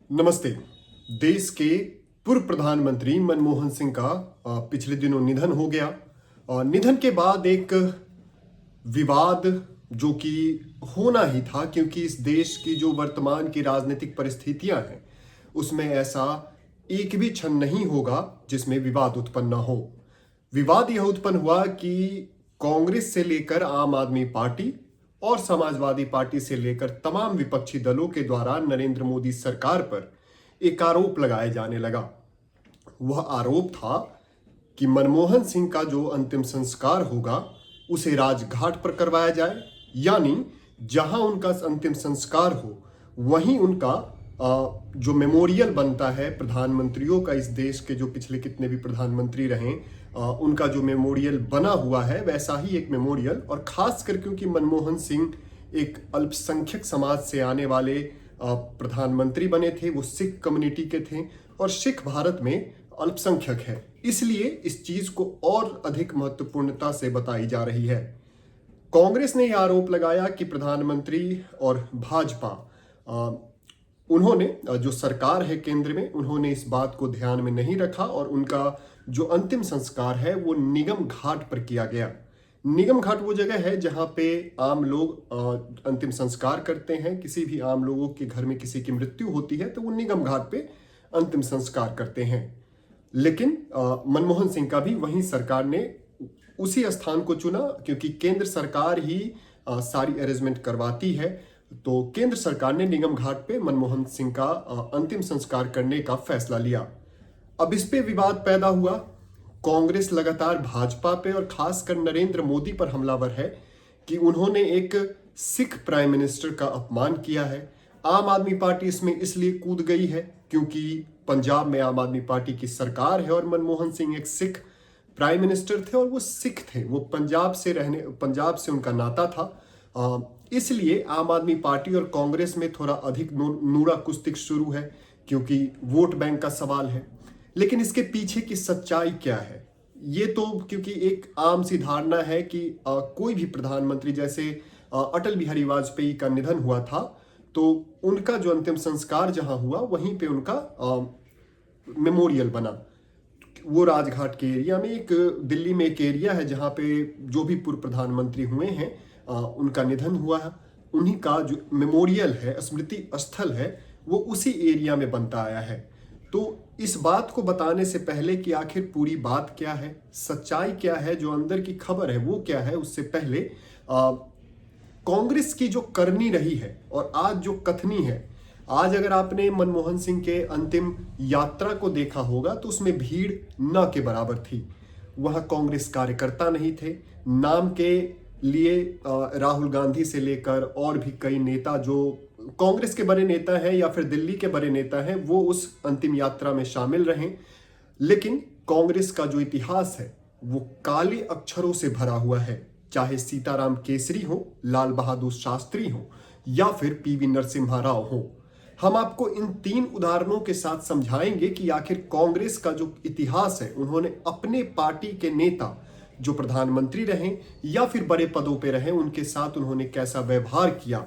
नमस्ते। देश के पूर्व प्रधानमंत्री मनमोहन सिंह का पिछले दिनों निधन हो गया। निधन के बाद एक विवाद जो कि होना ही था, क्योंकि इस देश की जो वर्तमान की राजनीतिक परिस्थितियां हैं उसमें ऐसा एक भी क्षण नहीं होगा जिसमें विवाद उत्पन्न न हो। विवाद यह उत्पन्न हुआ कि कांग्रेस से लेकर आम आदमी पार्टी और समाजवादी पार्टी से लेकर तमाम विपक्षी दलों के द्वारा नरेंद्र मोदी सरकार पर एक आरोप लगाया जाने लगा। वह आरोप था कि मनमोहन सिंह का जो अंतिम संस्कार होगा उसे राजघाट पर करवाया जाए, यानी जहां उनका अंतिम संस्कार हो वहीं उनका जो मेमोरियल बनता है प्रधानमंत्रियों का, इस देश के जो पिछले कितने भी प्रधानमंत्री रहे उनका जो मेमोरियल बना हुआ है वैसा ही एक मेमोरियल। और खासकर क्योंकि मनमोहन सिंह एक अल्पसंख्यक समाज से आने वाले प्रधानमंत्री बने थे, वो सिख कम्युनिटी के थे और सिख भारत में अल्पसंख्यक है, इसलिए इस चीज को और अधिक महत्वपूर्णता से बताई जा रही है। कांग्रेस ने यह आरोप लगाया कि प्रधानमंत्री और भाजपा उन्होंने जो सरकार है केंद्र में, उन्होंने इस बात को ध्यान में नहीं रखा और उनका जो अंतिम संस्कार है वो निगम घाट पर किया गया। निगम घाट वो जगह है जहां पे आम लोग अंतिम संस्कार करते हैं। किसी भी आम लोगों के घर में किसी की मृत्यु होती है तो वो निगम घाट पे अंतिम संस्कार करते हैं। लेकिन मनमोहन सिंह का भी वहीं सरकार ने उसी स्थान को चुना, क्योंकि केंद्र सरकार ही सारी अरेंजमेंट करवाती है। तो केंद्र सरकार ने निगम घाट पे मनमोहन सिंह का अंतिम संस्कार करने का फैसला लिया। अब इस पे विवाद पैदा हुआ। कांग्रेस लगातार भाजपा पे और खासकर नरेंद्र मोदी पर हमलावर है कि उन्होंने एक सिख प्राइम मिनिस्टर का अपमान किया है। आम आदमी पार्टी इसमें इसलिए कूद गई है क्योंकि पंजाब में आम आदमी पार्टी की सरकार है और मनमोहन सिंह एक सिख प्राइम मिनिस्टर थे और वो सिख थे, वो पंजाब से उनका नाता था। इसलिए आम आदमी पार्टी और कांग्रेस में थोड़ा अधिक नूरा कुश्ती शुरू है, क्योंकि वोट बैंक का सवाल है। लेकिन इसके पीछे की सच्चाई क्या है, ये तो क्योंकि एक आम सी धारणा है कि कोई भी प्रधानमंत्री, जैसे अटल बिहारी वाजपेयी का निधन हुआ था तो उनका जो अंतिम संस्कार जहां हुआ वहीं पे उनका मेमोरियल बना। वो राजघाट के एरिया में, एक दिल्ली में एक एरिया है जहां पे जो भी पूर्व प्रधानमंत्री हुए हैं उनका निधन हुआ है, उन्हीं का जो मेमोरियल है, स्मृति स्थल है, वो उसी एरिया में बनता आया है। तो इस बात को बताने से पहले कि आखिर पूरी बात क्या है, सच्चाई क्या है, जो अंदर की खबर है वो क्या है, उससे पहले कांग्रेस की जो करनी रही है और आज जो कथनी है, आज अगर आपने मनमोहन सिंह के अंतिम यात्रा को देखा होगा तो उसमें भीड़ न के बराबर थी। वहां कांग्रेस कार्यकर्ता नहीं थे। नाम के लिए राहुल गांधी से लेकर और भी कई नेता जो कांग्रेस के बड़े नेता हैं या फिर दिल्ली के बड़े नेता हैं वो उस अंतिम यात्रा में शामिल रहे। लेकिन कांग्रेस का जो इतिहास है वो काले अक्षरों से भरा हुआ है, चाहे सीताराम केसरी हो, लाल बहादुर शास्त्री हो या फिर पीवी नरसिम्हा राव हो। हम आपको इन तीन उदाहरणों के साथ समझाएंगे कि आखिर कांग्रेस का जो इतिहास है, उन्होंने अपने पार्टी के नेता जो प्रधानमंत्री रहे या फिर बड़े पदों पे रहे उनके साथ उन्होंने कैसा व्यवहार किया।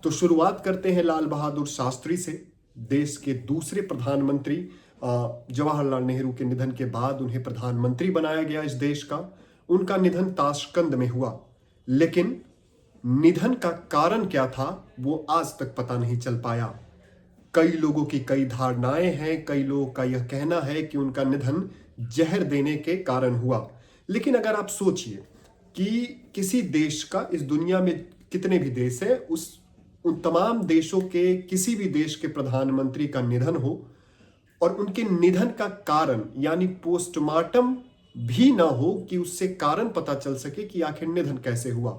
तो शुरुआत करते हैं लाल बहादुर शास्त्री से। देश के दूसरे प्रधानमंत्री, जवाहरलाल नेहरू के निधन के बाद उन्हें प्रधानमंत्री बनाया गया इस देश का। उनका निधन ताशकंद में हुआ, लेकिन निधन का कारण क्या था वो आज तक पता नहीं चल पाया। कई लोगों की कई धारणाएं हैं, कई लोगों का यह कहना है कि उनका निधन जहर देने के कारण हुआ। लेकिन अगर आप सोचिए कि किसी देश का, इस दुनिया में कितने भी देश हैं, उन तमाम देशों के किसी भी देश के प्रधानमंत्री का निधन हो और उनके निधन का कारण यानी पोस्टमार्टम भी ना हो कि उससे कारण पता चल सके कि आखिर निधन कैसे हुआ।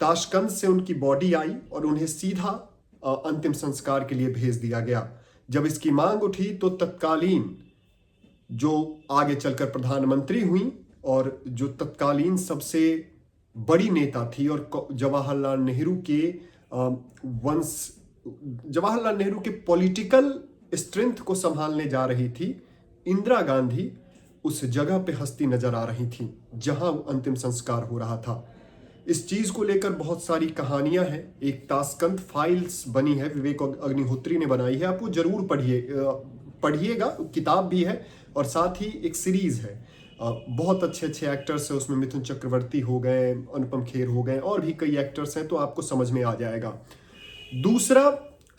ताशकंद से उनकी बॉडी आई और उन्हें सीधा अंतिम संस्कार के लिए भेज दिया गया। जब इसकी मांग उठी तो तत्कालीन जो आगे चलकर प्रधानमंत्री हुई और जो तत्कालीन सबसे बड़ी नेता थी और जवाहरलाल नेहरू के पॉलिटिकल स्ट्रेंथ को संभालने जा रही थी, इंदिरा गांधी उस जगह पे हंसती नजर आ रही थी जहां अंतिम संस्कार हो रहा था। इस चीज को लेकर बहुत सारी कहानियां हैं। एक ताशकंद फाइल्स बनी है, विवेक अग्निहोत्री ने बनाई है, आप वो जरूर पढ़िएगा। किताब भी है और साथ ही एक सीरीज है। बहुत अच्छे अच्छे एक्टर्स हैं उसमें, मिथुन चक्रवर्ती हो गए, अनुपम खेर हो गए, और भी कई एक्टर्स हैं, तो आपको समझ में आ जाएगा। दूसरा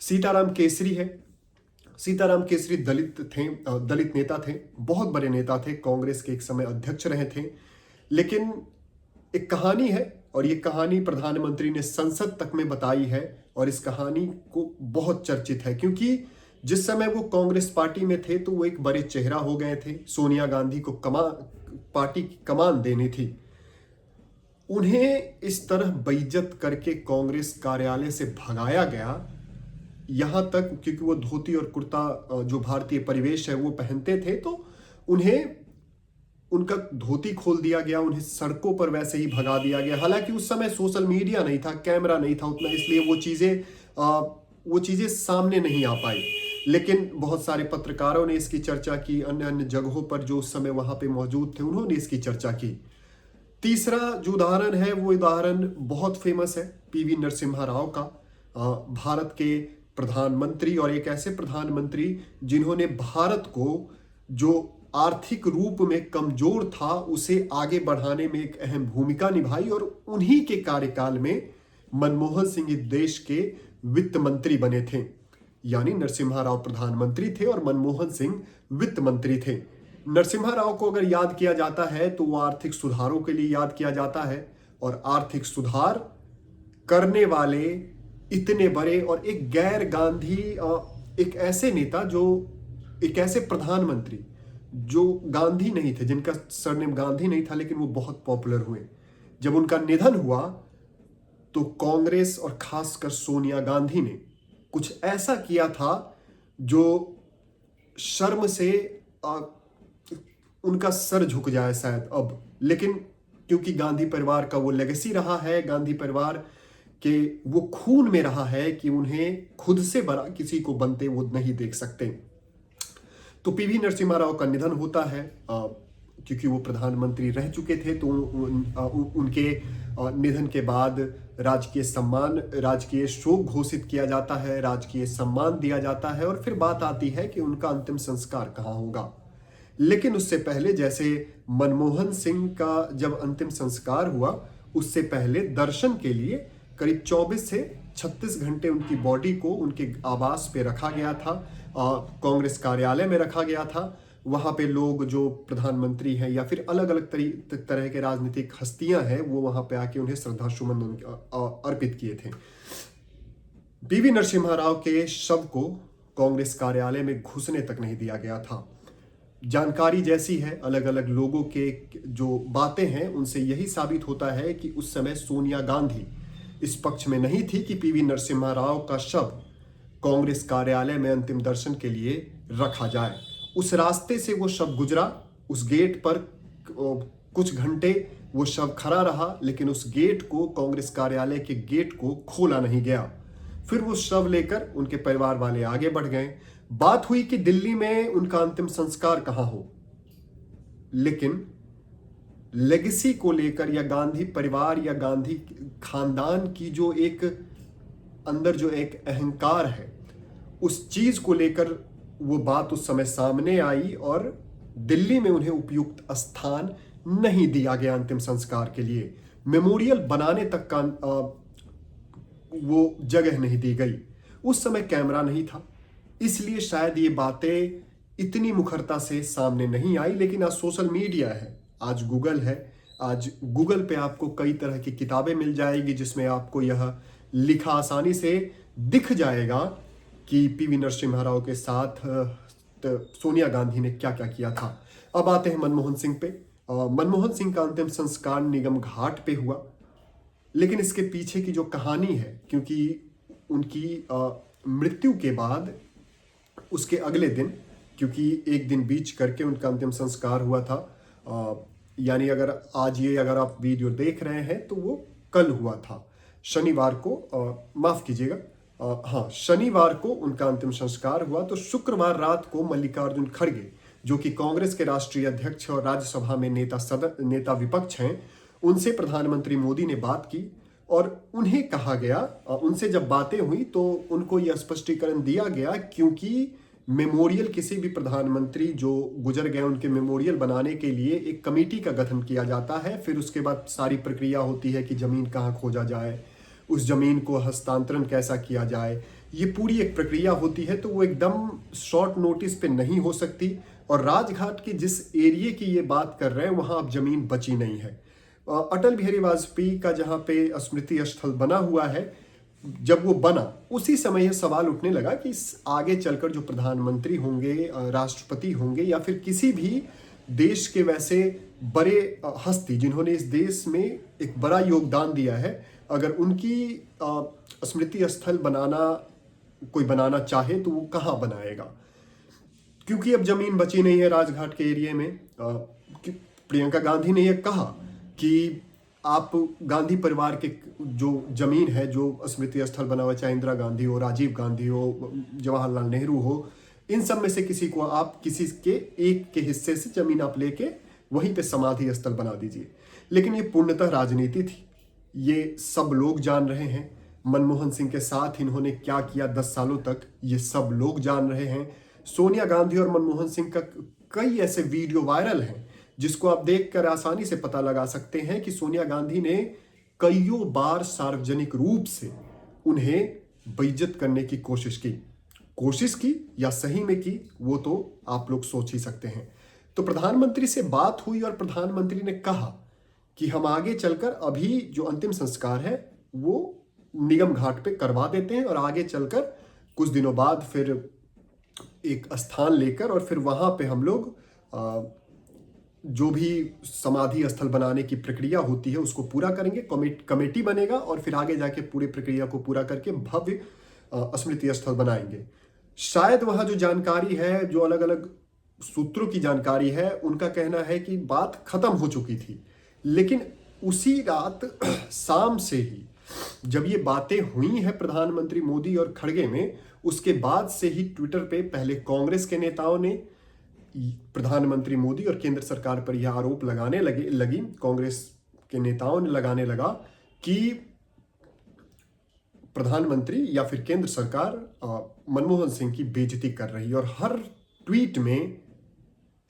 सीताराम केसरी है। सीताराम केसरी दलित नेता थे, बहुत बड़े नेता थे, कांग्रेस के एक समय अध्यक्ष रहे थे। लेकिन एक कहानी है और ये कहानी प्रधानमंत्री ने संसद तक में बताई है और इस कहानी को बहुत चर्चित है, क्योंकि जिस समय वो कांग्रेस पार्टी में थे तो वो एक बड़े चेहरा हो गए थे। सोनिया गांधी को पार्टी की कमान देनी थी। उन्हें इस तरह बेइज्जत करके कांग्रेस कार्यालय से भगाया गया, यहां तक क्योंकि वो धोती और कुर्ता जो भारतीय परिवेश है वो पहनते थे, तो उन्हें उनका धोती खोल दिया गया, उन्हें सड़कों पर वैसे ही भगा दिया गया। हालांकि उस समय सोशल मीडिया नहीं था, कैमरा नहीं था उतना, इसलिए वो चीजें सामने नहीं आ पाई। लेकिन बहुत सारे पत्रकारों ने इसकी चर्चा की, अन्य अन्य जगहों पर जो उस समय वहां पे मौजूद थे उन्होंने इसकी चर्चा की। तीसरा जो उदाहरण है वो उदाहरण बहुत फेमस है, पीवी नरसिम्हा राव का, भारत के प्रधानमंत्री, और एक ऐसे प्रधानमंत्री जिन्होंने भारत को जो आर्थिक रूप में कमजोर था उसे आगे बढ़ाने में एक अहम भूमिका निभाई, और उन्हीं के कार्यकाल में मनमोहन सिंह इस देश के वित्त मंत्री बने थे। यानी नरसिम्हा राव प्रधानमंत्री थे और मनमोहन सिंह वित्त मंत्री थे। नरसिम्हा राव को अगर याद किया जाता है तो वो आर्थिक सुधारों के लिए याद किया जाता है, और आर्थिक सुधार करने वाले इतने बड़े और एक गैर गांधी, एक ऐसे नेता, जो एक ऐसे प्रधानमंत्री जो गांधी नहीं थे, जिनका सरनेम गांधी नहीं था, लेकिन वो बहुत पॉपुलर हुए। जब उनका निधन हुआ तो कांग्रेस और खासकर सोनिया गांधी ने कुछ ऐसा किया था जो शर्म से उनका सर झुक जाए शायद अब। लेकिन क्योंकि गांधी परिवार का वो लेगेसी रहा है, गांधी परिवार के वो खून में रहा है कि उन्हें खुद से बड़ा किसी को बनते वो नहीं देख सकते। तो पीवी नरसिम्हा राव का निधन होता है, क्योंकि वो प्रधानमंत्री रह चुके थे, तो उनके निधन के बाद राजकीय शोक घोषित किया जाता है, राजकीय सम्मान दिया जाता है, और फिर बात आती है कि उनका अंतिम संस्कार कहाँ होगा। लेकिन उससे पहले, जैसे मनमोहन सिंह का जब अंतिम संस्कार हुआ, उससे पहले दर्शन के लिए करीब 24 से 36 घंटे उनकी बॉडी को उनके आवास पे रखा गया था, कांग्रेस कार्यालय में रखा गया था। वहां पे लोग जो प्रधानमंत्री हैं या फिर अलग अलग तरह के राजनीतिक हस्तियां हैं, वो वहां पे आके उन्हें श्रद्धा सुमन अर्पित किए थे। पीवी नरसिम्हा राव के शव को कांग्रेस कार्यालय में घुसने तक नहीं दिया गया था। जानकारी जैसी है, अलग अलग लोगों के जो बातें हैं उनसे यही साबित होता है कि उस समय सोनिया गांधी इस पक्ष में नहीं थी कि पीवी नरसिम्हा राव का शव कांग्रेस कार्यालय में अंतिम दर्शन के लिए रखा जाए। उस रास्ते से वो शव गुजरा, उस गेट पर कुछ घंटे वो शव खड़ा रहा, लेकिन उस गेट को, कांग्रेस कार्यालय के गेट को खोला नहीं गया। फिर वो शव लेकर उनके परिवार वाले आगे बढ़ गए। बात हुई कि दिल्ली में उनका अंतिम संस्कार कहां हो, लेकिन लेगेसी को लेकर या गांधी परिवार या गांधी खानदान की जो एक अंदर जो एक अहंकार है, उस चीज को लेकर वो बात उस समय सामने आई और दिल्ली में उन्हें उपयुक्त स्थान नहीं दिया गया अंतिम संस्कार के लिए। मेमोरियल बनाने तक का वो जगह नहीं दी गई। उस समय कैमरा नहीं था, इसलिए शायद ये बातें इतनी मुखरता से सामने नहीं आई। लेकिन आज सोशल मीडिया है, आज गूगल है, आज गूगल पे आपको कई तरह की किताबें मिल जाएगी जिसमें आपको यह लिखा आसानी से दिख जाएगा कि पीवी नरसिम्हा राव के साथ सोनिया गांधी ने क्या क्या किया था। अब आते हैं मनमोहन सिंह पे। मनमोहन सिंह का अंतिम संस्कार निगम घाट पे हुआ, लेकिन इसके पीछे की जो कहानी है, क्योंकि उनकी मृत्यु के बाद उसके अगले दिन, क्योंकि एक दिन बीच करके उनका अंतिम संस्कार हुआ था, यानी अगर आप वीडियो देख रहे हैं तो वो कल हुआ था, शनिवार को, माफ कीजिएगा, हाँ, शनिवार को उनका अंतिम संस्कार हुआ। तो शुक्रवार रात को मल्लिकार्जुन खड़गे, जो कि कांग्रेस के राष्ट्रीय अध्यक्ष और राज्यसभा में नेता विपक्ष हैं, उनसे प्रधानमंत्री मोदी ने बात की और उन्हें कहा गया, उनसे जब बातें हुई तो उनको यह स्पष्टीकरण दिया गया, क्योंकि मेमोरियल किसी भी प्रधानमंत्री जो गुजर गए उनके मेमोरियल बनाने के लिए एक कमेटी का गठन किया जाता है। फिर उसके बाद सारी प्रक्रिया होती है कि जमीन कहाँ खोजा जाए, उस जमीन को हस्तांतरण कैसा किया जाए, ये पूरी एक प्रक्रिया होती है। तो वो एकदम शॉर्ट नोटिस पे नहीं हो सकती। और राजघाट के जिस एरिया की ये बात कर रहे हैं वहां अब जमीन बची नहीं है। अटल बिहारी वाजपेयी का जहाँ पे स्मृति स्थल बना हुआ है, जब वो बना उसी समय यह सवाल उठने लगा कि आगे चलकर जो प्रधानमंत्री होंगे, राष्ट्रपति होंगे, या फिर किसी भी देश के वैसे बड़े हस्ती जिन्होंने इस देश में एक बड़ा योगदान दिया है, अगर उनकी स्मृति स्थल कोई बनाना चाहे तो वो कहाँ बनाएगा, क्योंकि अब जमीन बची नहीं है राजघाट के एरिया में। प्रियंका गांधी ने यह कहा कि आप गांधी परिवार के जो जमीन है, जो स्मृति स्थल बना हुआ, चाहे इंदिरा गांधी हो, राजीव गांधी हो, जवाहरलाल नेहरू हो, इन सब में से किसी को आप किसी के एक के हिस्से से जमीन आप लेके वहीं पे समाधि स्थल बना दीजिए। लेकिन ये पूर्णतः राजनीति थी, ये सब लोग जान रहे हैं। मनमोहन सिंह के साथ इन्होंने क्या किया 10 सालों तक, ये सब लोग जान रहे हैं। सोनिया गांधी और मनमोहन सिंह का कई ऐसे वीडियो वायरल हैं जिसको आप देखकर आसानी से पता लगा सकते हैं कि सोनिया गांधी ने कईयों बार सार्वजनिक रूप से उन्हें बेइज्जत करने की कोशिश की या सही में की, वो तो आप लोग सोच ही सकते हैं। तो प्रधानमंत्री से बात हुई और प्रधानमंत्री ने कहा कि हम आगे चलकर अभी जो अंतिम संस्कार है वो निगम घाट पे करवा देते हैं और आगे चलकर कुछ दिनों बाद फिर एक स्थान लेकर और फिर वहां पे हम लोग जो भी समाधि स्थल बनाने की प्रक्रिया होती है उसको पूरा करेंगे। कमेटी बनेगा और फिर आगे जाके पूरी प्रक्रिया को पूरा करके भव्य स्मृति स्थल बनाएंगे। शायद वहां जो जानकारी है, जो अलग अलग सूत्रों की जानकारी है, उनका कहना है कि बात खत्म हो चुकी थी। लेकिन उसी रात शाम से ही जब ये बातें हुई हैं प्रधानमंत्री मोदी और खड़गे में, उसके बाद से ही ट्विटर पे पहले कांग्रेस के नेताओं ने प्रधानमंत्री मोदी और केंद्र सरकार पर यह आरोप लगाने लगी कांग्रेस के नेताओं ने लगाने लगा कि प्रधानमंत्री या फिर केंद्र सरकार मनमोहन सिंह की बेइज्जती कर रही है। और हर ट्वीट में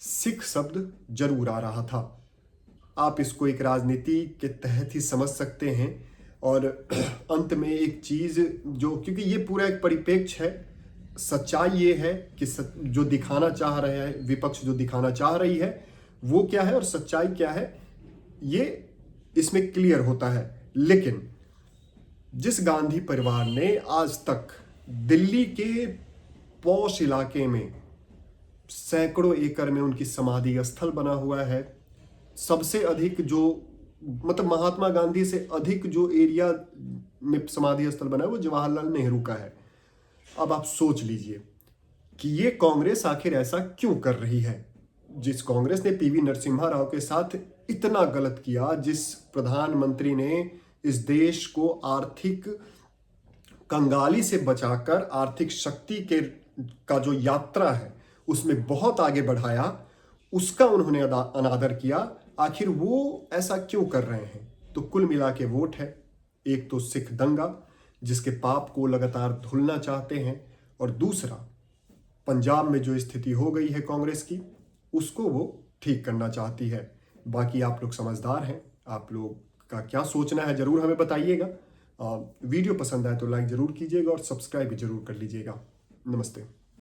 सिख शब्द जरूर आ रहा था। आप इसको एक राजनीति के तहत ही समझ सकते हैं। और अंत में एक चीज जो, क्योंकि ये पूरा एक परिप्रेक्ष्य है, सच्चाई ये है कि जो दिखाना चाह रहे हैं विपक्ष, जो दिखाना चाह रही है वो क्या है और सच्चाई क्या है, ये इसमें क्लियर होता है। लेकिन जिस गांधी परिवार ने आज तक दिल्ली के पॉश इलाके में सैकड़ों एकड़ में उनकी समाधि स्थल बना हुआ है, सबसे अधिक जो मतलब महात्मा गांधी से अधिक जो एरिया में समाधि स्थल बना है वो जवाहरलाल नेहरू का है। अब आप सोच लीजिए कि ये कांग्रेस आखिर ऐसा क्यों कर रही है। जिस कांग्रेस ने पीवी नरसिम्हा राव के साथ इतना गलत किया, जिस प्रधानमंत्री ने इस देश को आर्थिक कंगाली से बचाकर आर्थिक शक्ति का जो यात्रा है उसमें बहुत आगे बढ़ाया, उसका उन्होंने अनादर किया। आखिर वो ऐसा क्यों कर रहे हैं? तो कुल मिला के वोट है। एक तो सिख दंगा जिसके पाप को लगातार धुलना चाहते हैं, और दूसरा पंजाब में जो स्थिति हो गई है कांग्रेस की, उसको वो ठीक करना चाहती है। बाकी आप लोग समझदार हैं, आप लोग का क्या सोचना है जरूर हमें बताइएगा। वीडियो पसंद आए तो लाइक जरूर कीजिएगा और सब्सक्राइब भी जरूर कर लीजिएगा। नमस्ते।